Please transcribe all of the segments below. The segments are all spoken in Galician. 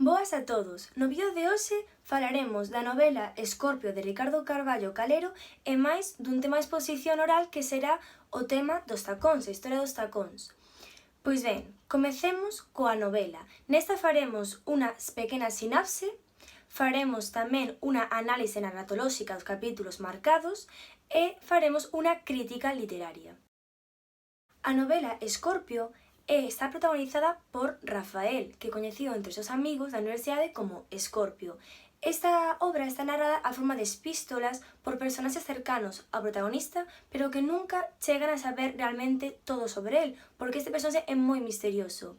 Boas a todos! No vídeo de hoxe falaremos da novela Escorpio de Ricardo Carballo Calero e máis dun tema de exposición oral que será o tema dos tacóns, a historia dos tacóns. Pois ben, comecemos coa novela. Nesta faremos unha pequena sinapse, faremos tamén unha análise narratolóxica dos capítulos marcados e faremos unha crítica literaria. A novela Escorpio está protagonizada por Rafael, que coñecido entre os seus amigos da universidade como Escorpio. Esta obra está narrada a forma de epístolas por personaxes cercanos ao protagonista, pero que nunca chegan a saber realmente todo sobre el, porque este personaxe é moi misterioso.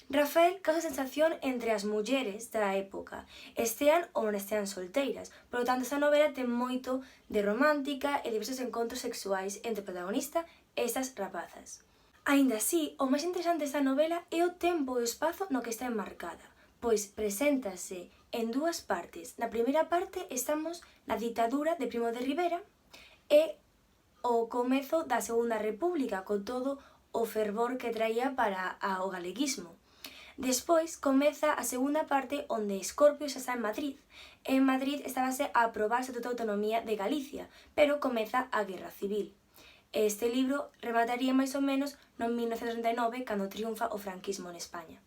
Rafael causa sensación entre as mulleres da época, estean ou non estean solteiras, polo tanto esta novela ten moito de romántica e diversos encontros sexuais entre o protagonista e estas rapazas. Aínda así, o máis interesante desta novela é o tempo e o espazo no que está enmarcada, pois preséntase en dúas partes. Na primeira parte estamos na ditadura de Primo de Rivera e o comezo da Segunda República, con todo o fervor que traía para o galeguismo. Despois comeza a segunda parte onde Escorpio xa está en Madrid. En Madrid estábase a aprobar o Estatuto de Autonomía de Galicia, pero comeza a Guerra Civil. Este libro remataría máis ou menos no 1939, cando triunfa o franquismo en España.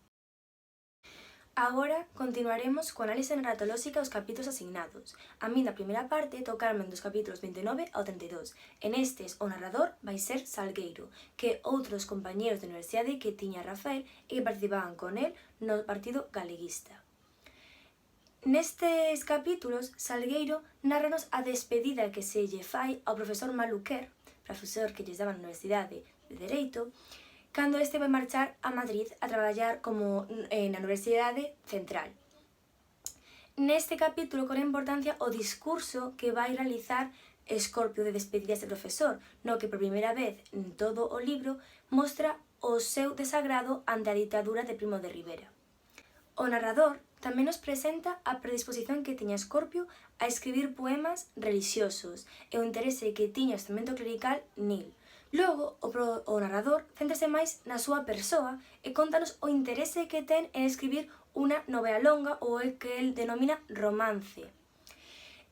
Agora continuaremos coa análise narratolóxica dos capítulos asignados. A min na primeira parte tocarme dos capítulos 29 ao 32. En estes o narrador vai ser Salgueiro, que outros compañeros de universidade que tiña Rafael e que participaban con el no partido galeguista. Nestes capítulos, Salgueiro narranos a despedida que se lle fai ao profesor Maluquer, profesor que lles daba na Universidade de Dereito, cando este vai marchar a Madrid a traballar como na Universidade Central. Neste capítulo con importancia o discurso que vai realizar Escorpio de despedida a este profesor, no que por primeira vez en todo o libro mostra o seu desagrado ante a ditadura de Primo de Rivera. O narrador tamén nos presenta a predisposición que tiña Escorpio a escribir poemas relixiosos e o interese que tiña o instrumento clerical nil. Logo, o narrador céntrase máis na súa persoa e contanos o interese que ten en escribir unha novela longa ou o que el denomina romance.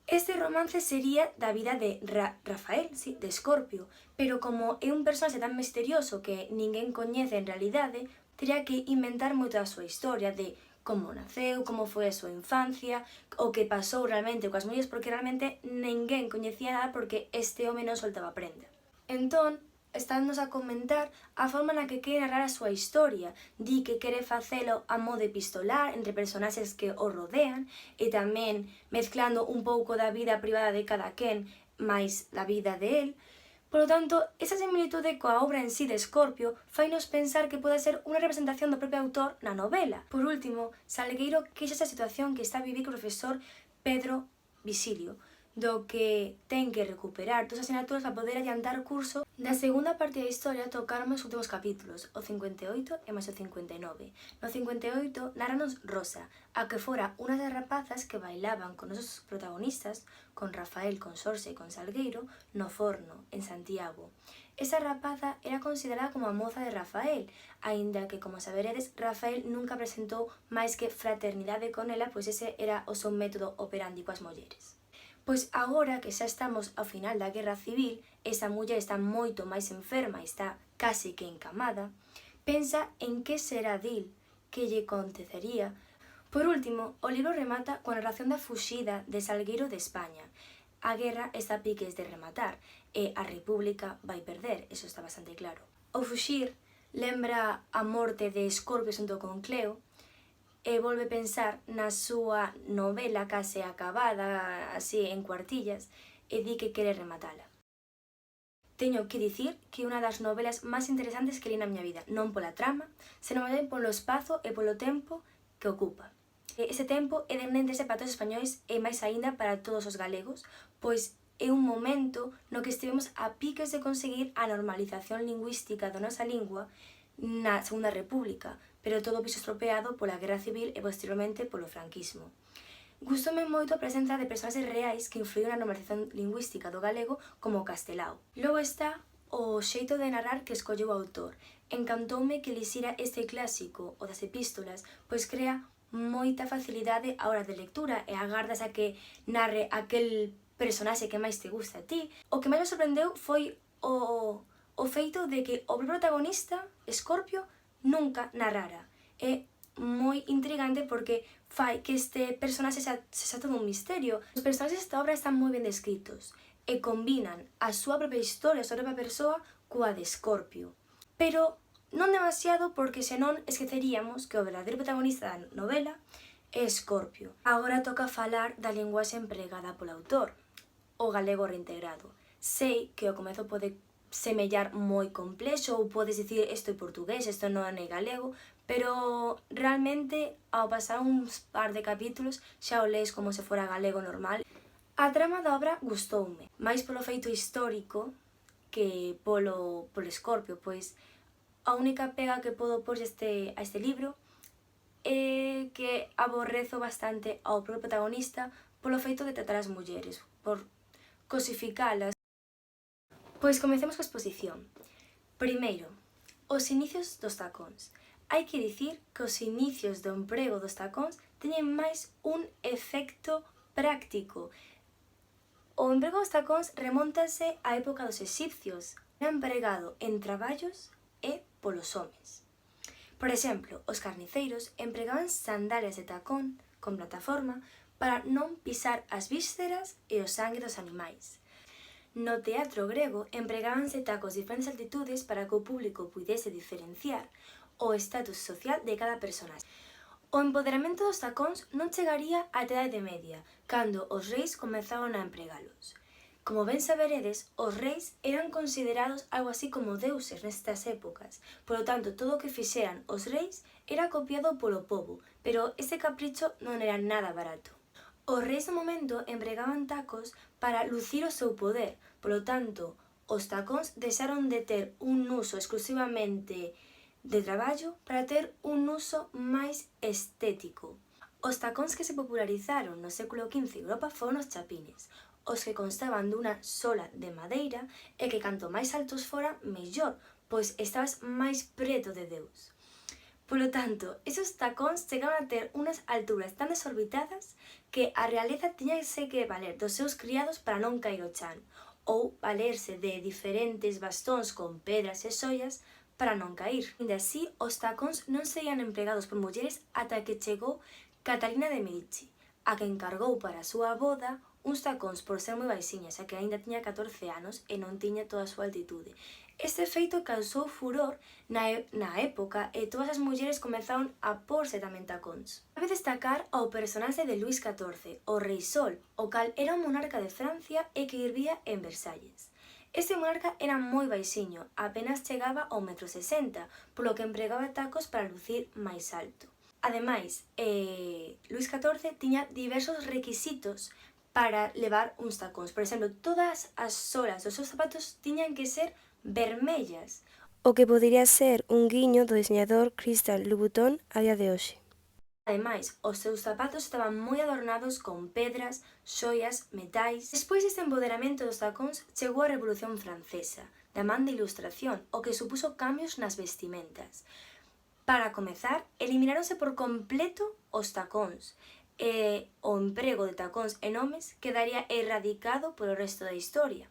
Este romance sería da vida de Rafael, de Escorpio, pero como é un personaxe tan misterioso que ninguén coñece en realidade, tería que inventar moito a súa historia de como naceu, como foi a súa infancia, o que pasou realmente coas mulleres, porque realmente ninguén coñecía nada porque este home non soltaba prenda. Entón, estándonos a comentar a forma na que quere narrar a súa historia. Di que quere facelo a modo epistolar entre personaxes que o rodean e tamén mezclando un pouco da vida privada de cada quen máis da vida de él. Por lo tanto, esa similitude coa obra en sí de Escorpio fainos pensar que pode ser unha representación do propio autor na novela. Por último, Salgueiro queixa esa situación que está a vivir co profesor Pedro Visilio, do que ten que recuperar todas as asignaturas para poder adiantar o curso. Da segunda parte da historia tocaron os últimos capítulos, o 58 e máis o 59. No 58 narranos Rosa, a que fora unha das rapazas que bailaban con nosos protagonistas, con Rafael, con Xorxe e con Salgueiro, no Forno, en Santiago. Esa rapaza era considerada como a moza de Rafael, aínda que, como saberedes, Rafael nunca presentou máis que fraternidade con ela, pois ese era o seu método operandi coas mulleres. Pois agora que xa estamos ao final da Guerra Civil, esa muller está moito máis enferma e está case que encamada, pensa en que será dil, que lle acontecería. Por último, o libro remata coa narración da fuxida de Salgueiro de España. A guerra está a piques de rematar e a República vai perder, eso está bastante claro. O fuxir lembra a morte de Escorpio xunto con Cleo, e volve pensar na súa novela case acabada, así en cuartillas, e di que quere rematala. Teño que dicir que é unha das novelas máis interesantes que li na miña vida, non pola trama, senón polo espazo e polo tempo que ocupa. Ese tempo é de un interese para todos os españois e máis aínda para todos os galegos, pois é un momento no que estivemos a piques de conseguir a normalización lingüística da nosa lingua na Segunda República, pero todo visto estropeado pola Guerra Civil e posteriormente polo franquismo. Gustoume moito a presenza de personaxes reais que influíron na normalización lingüística do galego como o castelao. Logo está o xeito de narrar que escolleu o autor. Encantoume que lixira este clásico, o das epístolas, pois crea moita facilidade á hora de lectura e agardas a que narre aquel personaxe que máis te gusta a ti. O que máis me sorprendeu foi o feito de que o protagonista, Scorpio, nunca narrara. É moi intrigante porque fai que este personaxe sexa todo un misterio. Os personaxes desta obra están moi ben descritos e combinan a súa propia historia, a súa propia persoa, coa de Scorpio. Pero non demasiado porque senón esqueceríamos que o verdadeiro protagonista da novela é Scorpio. Agora toca falar da linguaxe empregada polo autor, o galego reintegrado. Sei que ao comezo pode semellar moi complexo ou podes dicir isto é portugués, isto non é galego, pero realmente ao pasar uns par de capítulos xa o lees como se fora galego normal. A trama da obra gustoume, máis polo feito histórico que polo Scorpio, pois a única pega que podo pôr a este libro é que aborrezo bastante ao propio protagonista polo feito de tratar as mulleres, por cosificalas. Pois comecemos coa exposición. Primeiro, os inicios dos tacóns. Hai que dicir que os inicios do emprego dos tacóns teñen máis un efecto práctico. O emprego dos tacóns remóntase á época dos exipcios. Era empregado en traballos e polos homes. Por exemplo, os carniceiros empregaban sandalias de tacón con plataforma para non pisar as vísceras e o sangue dos animais. No teatro grego empregábanse tacos de diferentes altitudes para que o público puidese diferenciar o estatus social de cada personaxe. O empoderamento dos tacóns non chegaría á Idade Media, cando os reis comezaron a empregalos. Como ben saberedes, os reis eran considerados algo así como deuses nestas épocas, polo tanto, todo o que fixeran os reis era copiado polo pobo, pero ese capricho non era nada barato. Os reis do momento empregaban tacos para lucir o seu poder, polo tanto, os tacóns deixaron de ter un uso exclusivamente de traballo para ter un uso máis estético. Os tacóns que se popularizaron no século XV en Europa foron os chapines, os que constaban dunha sola de madeira e que canto máis altos foran, mellor, pois estabas máis preto de Deus. Polo tanto, esos tacóns chegaron a ter unhas alturas tan desorbitadas que a realeza tiñase que valer dos seus criados para non caer ao chan, ou valerse de diferentes bastóns con pedras e xoias para non cair. Ainda así, os tacóns non serían empregados por mulleres ata que chegou Catalina de Medici, a que encargou para a súa boda uns tacóns por ser moi baixiña, xa que aínda tiña 14 anos e non tiña toda a súa altitude. Este feito causou furor na época e todas as mulleres comezaron a porse tamén tacóns. Cabe destacar ao personaxe de Luís XIV, o Rei Sol, o cal era un monarca de Francia e que vivía en Versalles. Este monarca era moi baixiño, apenas chegaba ao 1,60 m, polo que empregaba tacos para lucir máis alto. Ademais, Luís XIV tiña diversos requisitos para levar uns tacóns. Por exemplo, todas as solas dos seus zapatos tiñan que ser vermellas, o que podería ser un guiño do diseñador Christian Louboutin a día de hoxe. Ademais, os seus zapatos estaban moi adornados con pedras, xoias, metais. Despois deste empoderamento dos tacóns, chegou a Revolución Francesa, da man de Ilustración, o que supuso cambios nas vestimentas. Para comezar, elimináronse por completo os tacóns, e o emprego de tacóns en homes quedaría erradicado polo resto da historia.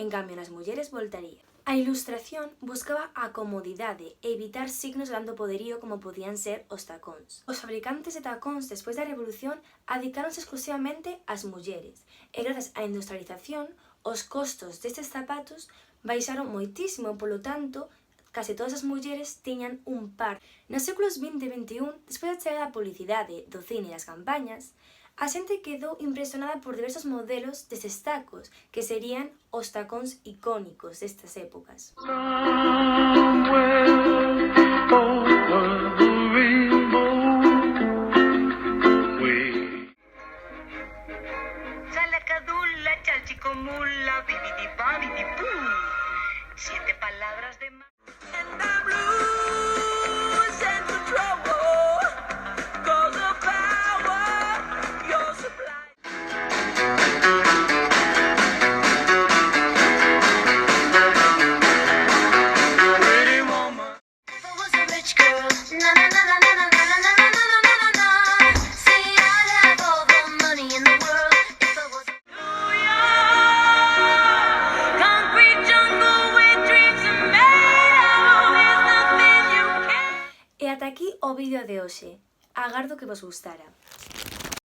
En cambio, nas mulleres voltaría. A Ilustración buscaba a comodidade e evitar signos de tanto poderío como podían ser os tacóns. Os fabricantes de tacóns despois da Revolución adicáronse exclusivamente ás mulleres e grazas á industrialización os costos destes zapatos baixaron moitísimo, polo tanto, case todas as mulleres tiñan un par. Nos séculos XX e XXI, despois da chegada da publicidade, do cine e das campañas, a xente quedou impresionada por diversos modelos destes tacos, que serían os tacóns icónicos destas épocas. Siete palabras de más. Rich girl. ata aquí o vídeo de hoxe. Agardo que vos gustara.